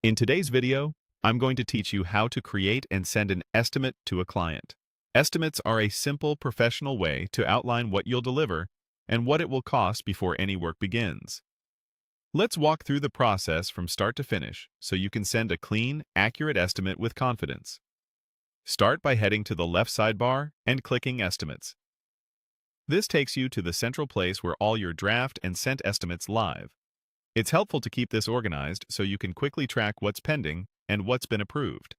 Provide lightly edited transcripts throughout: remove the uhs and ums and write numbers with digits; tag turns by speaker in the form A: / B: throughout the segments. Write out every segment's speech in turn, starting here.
A: In today's video, I'm going to teach you how to create and send an estimate to a client. Estimates are a simple professional way to outline what you'll deliver and what it will cost before any work begins. Let's walk through the process from start to finish so you can send a clean, accurate estimate with confidence. Start by heading to the left sidebar and clicking Estimates. This takes you to the central place where all your draft and sent estimates live. It's helpful to keep this organized so you can quickly track what's pending and what's been approved.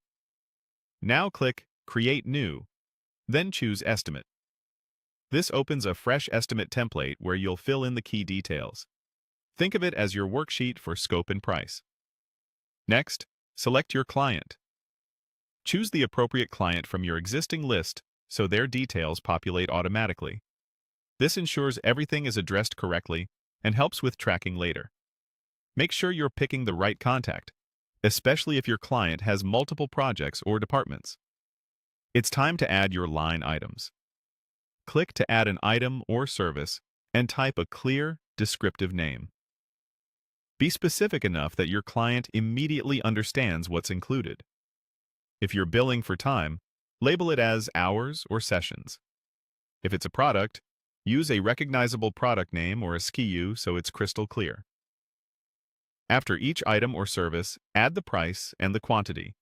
A: Now click Create New, then choose Estimate. This opens a fresh estimate template where you'll fill in the key details. Think of it as your worksheet for scope and price. Next, select your client. Choose the appropriate client from your existing list so their details populate automatically. This ensures everything is addressed correctly and helps with tracking later. Make sure you're picking the right contact, especially if your client has multiple projects or departments. It's time to add your line items. Click to add an item or service and type a clear, descriptive name. Be specific enough that your client immediately understands what's included. If you're billing for time, label it as hours or sessions. If it's a product, use a recognizable product name or a SKU so it's crystal clear. After each item or service, add the price and the quantity.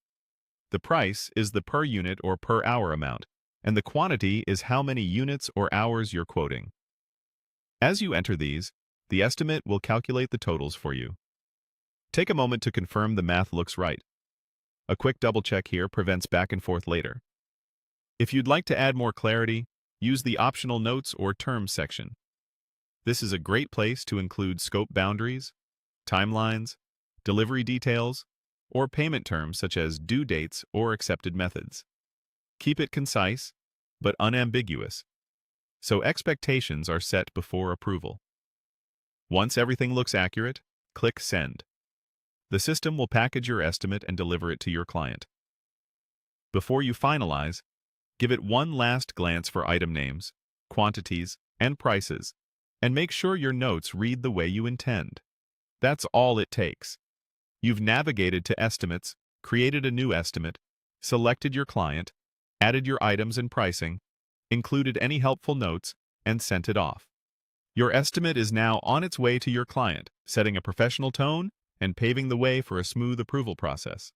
A: The price is the per unit or per hour amount, and the quantity is how many units or hours you're quoting. As you enter these, the estimate will calculate the totals for you. Take a moment to confirm the math looks right. A quick double check here prevents back and forth later. If you'd like to add more clarity, use the optional notes or terms section. This is a great place to include scope boundaries, timelines, delivery details, or payment terms such as due dates or accepted methods. Keep it concise, but unambiguous, so expectations are set before approval. Once everything looks accurate, click Send. The system will package your estimate and deliver it to your client. Before you finalize, give it one last glance for item names, quantities, and prices, and make sure your notes read the way you intend. That's all it takes. You've navigated to Estimates, created a new estimate, selected your client, added your items and pricing, included any helpful notes, and sent it off. Your estimate is now on its way to your client, setting a professional tone and paving the way for a smooth approval process.